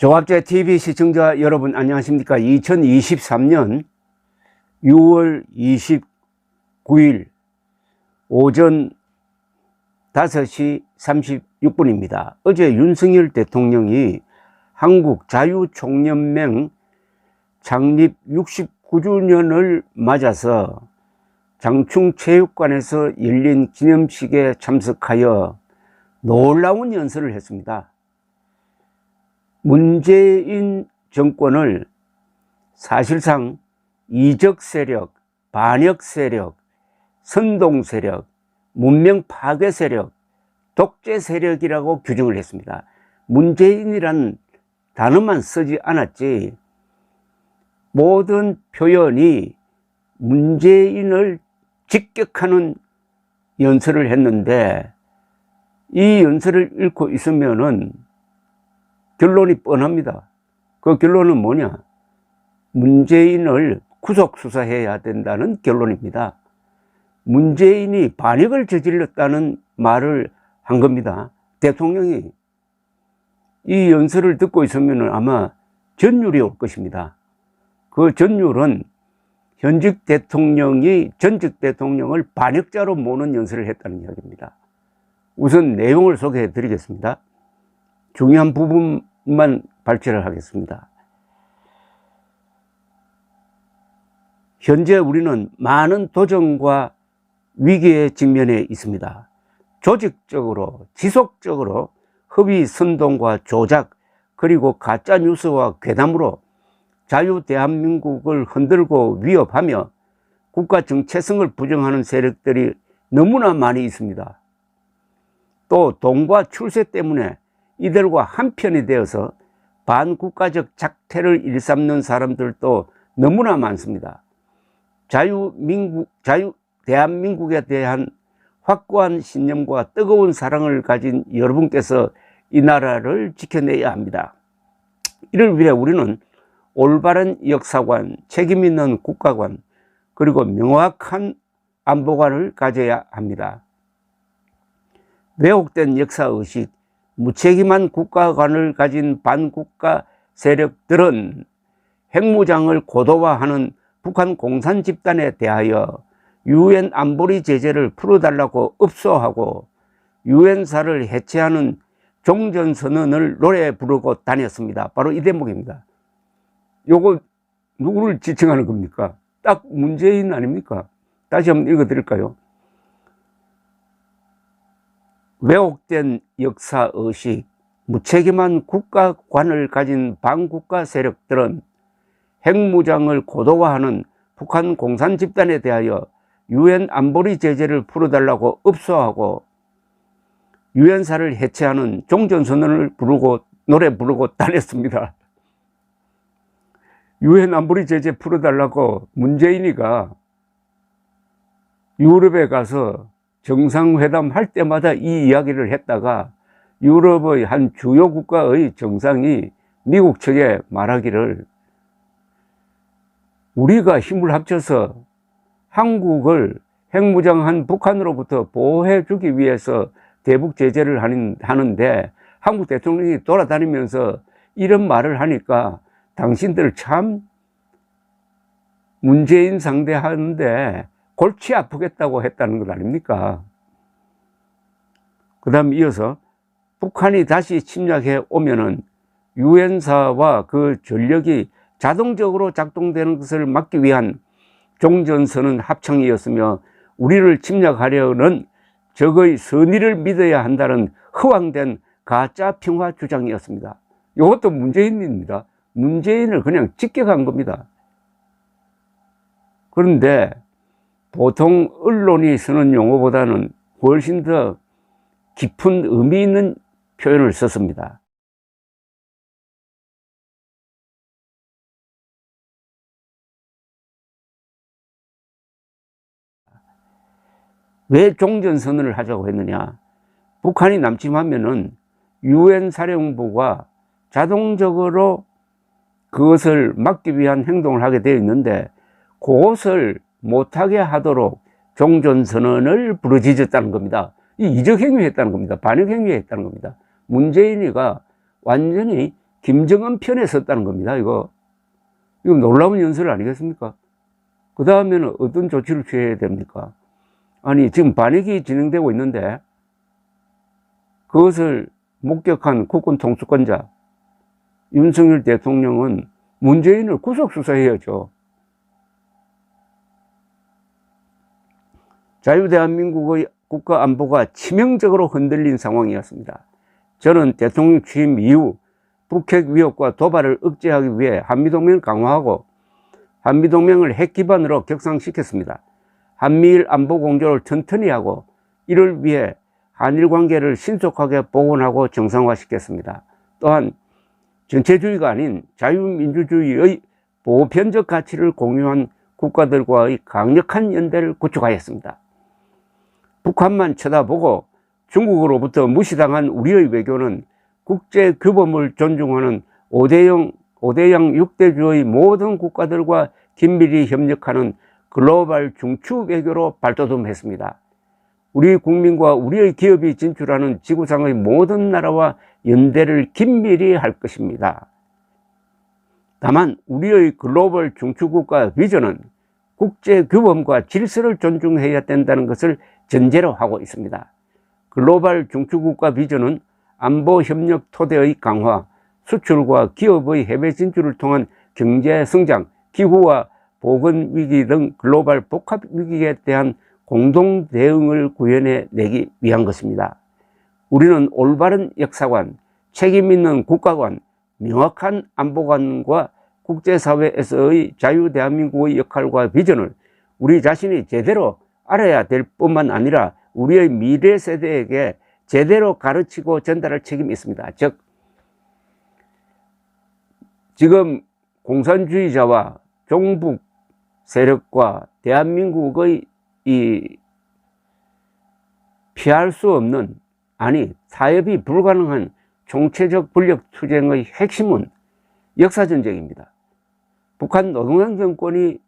조갑제 TV 시청자 여러분 안녕하십니까? 2023년 6월 29일 오전 5시 36분입니다. 어제 윤석열 대통령이 한국자유총연맹 창립 69주년을 맞아서 장충체육관에서 열린 기념식에 참석하여 놀라운 연설을 했습니다. 문재인 정권을 사실상 이적 세력, 반역 세력, 선동 세력, 문명 파괴 세력, 독재 세력이라고 규정을 했습니다. 문재인이란 단어만 쓰지 않았지 모든 표현이 문재인을 직격하는 연설을 했는데, 이 연설을 읽고 있으면은 결론이 뻔합니다. 그 결론은 뭐냐? 문재인을 구속 수사해야 된다는 결론입니다. 문재인이 반역을 저질렀다는 말을 한 겁니다. 대통령이 이 연설을 듣고 있으면 아마 전율이 올 것입니다. 그 전율은 현직 대통령이 전직 대통령을 반역자로 모는 연설을 했다는 이야기입니다. 우선 내용을 소개해 드리겠습니다. 중요한 부분만 발제를 하겠습니다. 현재 우리는 많은 도전과 위기에 직면해 있습니다. 조직적으로, 지속적으로 허위 선동과 조작, 그리고 가짜 뉴스와 괴담으로 자유 대한민국을 흔들고 위협하며 국가 정체성을 부정하는 세력들이 너무나 많이 있습니다. 또 돈과 출세 때문에 이들과 한편이 되어서 반국가적 작태를 일삼는 사람들도 너무나 많습니다. 대한민국에 대한 확고한 신념과 뜨거운 사랑을 가진 여러분께서 이 나라를 지켜내야 합니다. 이를 위해 우리는 올바른 역사관, 책임 있는 국가관, 그리고 명확한 안보관을 가져야 합니다. 왜곡된 역사의식, 무책임한 국가관을 가진 반국가 세력들은 핵무장을 고도화하는 북한 공산 집단에 대하여 유엔 안보리 제재를 풀어달라고 읍소하고 유엔사를 해체하는 종전선언을 노래 부르고 다녔습니다. 바로 이 대목입니다. 요거 누구를 지칭하는 겁니까? 딱 문재인 아닙니까? 다시 한번 읽어드릴까요? 왜곡된 역사의식, 무책임한 국가관을 가진 반국가 세력들은 핵무장을 고도화하는 북한 공산 집단에 대하여 유엔 안보리 제재를 풀어달라고 읍소하고 유엔사를 해체하는 종전선언을 노래 부르고 다녔습니다. 유엔 안보리 제재 풀어달라고 문재인이가 유럽에 가서 정상회담 할 때마다 이 이야기를 했다가 유럽의 한 주요 국가의 정상이 미국 측에 말하기를 우리가 힘을 합쳐서 한국을 핵무장한 북한으로부터 보호해 주기 위해서 대북 제재를 하는데 한국 대통령이 돌아다니면서 이런 말을 하니까 당신들 참 문재인 상대하는데 골치 아프겠다고 했다는 것 아닙니까? 그 다음 이어서 북한이 다시 침략해 오면은 유엔사와 그 전력이 자동적으로 작동되는 것을 막기 위한 종전선언 합창이었으며 우리를 침략하려는 적의 선의를 믿어야 한다는 허황된 가짜 평화 주장이었습니다. 이것도 문재인입니다. 문재인을 그냥 직격한 겁니다. 그런데 보통 언론이 쓰는 용어보다는 훨씬 더 깊은 의미 있는 표현을 썼습니다. 왜 종전선언을 하자고 했느냐? 북한이 남침하면은 유엔 사령부가 자동적으로 그것을 막기 위한 행동을 하게 되어 있는데 그것을 못하게 하도록 종전선언을 부르짖었다는 겁니다. 이 이적행위했다는 겁니다. 반역행위했다는 겁니다. 문재인이가 완전히 김정은 편에 섰다는 겁니다. 이거 놀라운 연설 아니겠습니까? 그 다음에는 어떤 조치를 취해야 됩니까? 아니, 지금 반역이 진행되고 있는데 그것을 목격한 국군 통수권자 윤석열 대통령은 문재인을 구속수사해야죠. 자유대한민국의 국가안보가 치명적으로 흔들린 상황이었습니다. 저는 대통령 취임 이후 북핵 위협과 도발을 억제하기 위해 한미동맹을 강화하고 한미동맹을 핵 기반으로 격상시켰습니다. 한미일 안보 공조를 튼튼히 하고 이를 위해 한일 관계를 신속하게 복원하고 정상화시켰습니다. 또한 전체주의가 아닌 자유민주주의의 보편적 가치를 공유한 국가들과의 강력한 연대를 구축하였습니다. 북한만 쳐다보고 중국으로부터 무시당한 우리의 외교는 국제규범을 존중하는 5대양 6대주의 모든 국가들과 긴밀히 협력하는 글로벌 중추 외교로 발돋움했습니다. 우리 국민과 우리의 기업이 진출하는 지구상의 모든 나라와 연대를 긴밀히 할 것입니다. 다만 우리의 글로벌 중추국가 비전은 국제규범과 질서를 존중해야 된다는 것을 전제로 하고 있습니다. 글로벌 중추국가 비전은 안보협력 토대의 강화, 수출과 기업의 해외 진출을 통한 경제 성장, 기후와 보건위기 등 글로벌 복합위기에 대한 공동 대응을 구현해 내기 위한 것입니다. 우리는 올바른 역사관, 책임있는 국가관, 명확한 안보관과 국제사회에서의 자유대한민국의 역할과 비전을 우리 자신이 제대로 알아야 될 뿐만 아니라 우리의 미래 세대에게 제대로 가르치고 전달할 책임이 있습니다. 즉, 지금 공산주의자와 종북 세력과 대한민국의 이 피할 수 없는, 아니 타협이 불가능한 총체적 권력 투쟁의 핵심은 역사전쟁입니다. 북한 노동당 정권이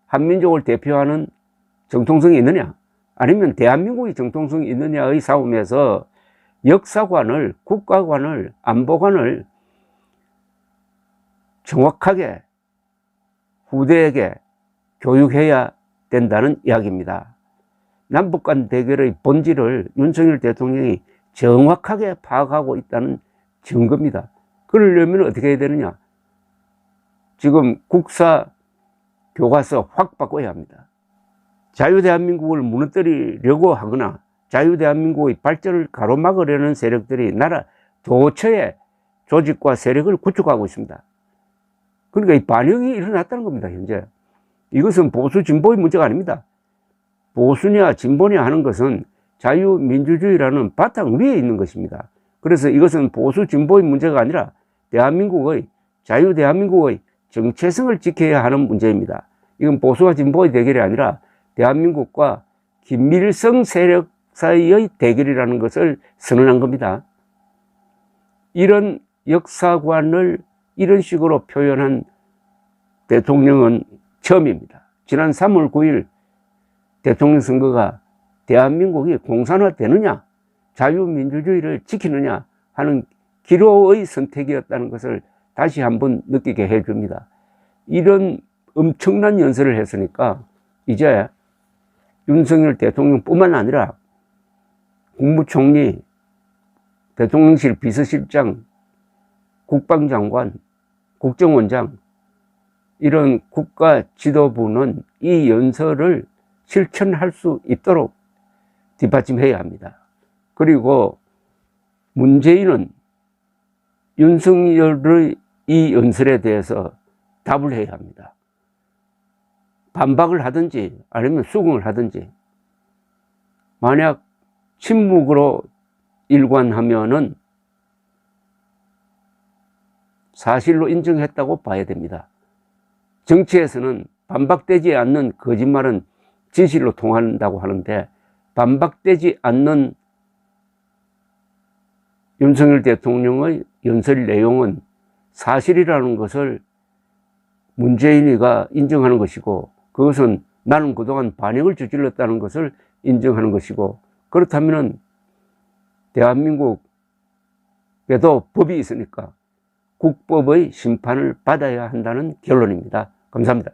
한민족을 대표하는 정통성이 있느냐, 아니면 대한민국이 정통성이 있느냐의 싸움에서 역사관을, 국가관을, 안보관을 정확하게 후대에게 교육해야 된다는 이야기입니다. 남북 간 대결의 본질을 윤석열 대통령이 정확하게 파악하고 있다는 증거입니다. 그러려면 어떻게 해야 되느냐? 지금 국사 교과서 확 바꿔야 합니다. 자유대한민국을 무너뜨리려고 하거나 자유대한민국의 발전을 가로막으려는 세력들이 나라 도처에 조직과 세력을 구축하고 있습니다. 그러니까 이 반역이 일어났다는 겁니다. 현재 이것은 보수 진보의 문제가 아닙니다. 보수냐 진보냐 하는 것은 자유민주주의라는 바탕 위에 있는 것입니다. 그래서 이것은 보수 진보의 문제가 아니라 대한민국의, 자유대한민국의 정체성을 지켜야 하는 문제입니다. 이건 보수와 진보의 대결이 아니라 대한민국과 김일성 세력 사이의 대결이라는 것을 선언한 겁니다. 이런 역사관을 이런 식으로 표현한 대통령은 처음입니다. 지난 3월 9일 대통령 선거가 대한민국이 공산화되느냐, 자유민주주의를 지키느냐 하는 기로의 선택이었다는 것을 다시 한번 느끼게 해줍니다. 이런 엄청난 연설을 했으니까 이제 윤석열 대통령뿐만 아니라 국무총리, 대통령실 비서실장, 국방장관, 국정원장, 이런 국가 지도부는 이 연설을 실천할 수 있도록 뒷받침해야 합니다. 그리고 문재인은 윤석열의 이 연설에 대해서 답을 해야 합니다. 반박을 하든지 아니면 수긍을 하든지. 만약 침묵으로 일관하면은 사실로 인정했다고 봐야 됩니다. 정치에서는 반박되지 않는 거짓말은 진실로 통한다고 하는데, 반박되지 않는 윤석열 대통령의 연설 내용은 사실이라는 것을 문재인이가 인정하는 것이고, 그것은 나는 그동안 반역을 저질렀다는 것을 인정하는 것이고, 그렇다면 대한민국에도 법이 있으니까 국법의 심판을 받아야 한다는 결론입니다. 감사합니다.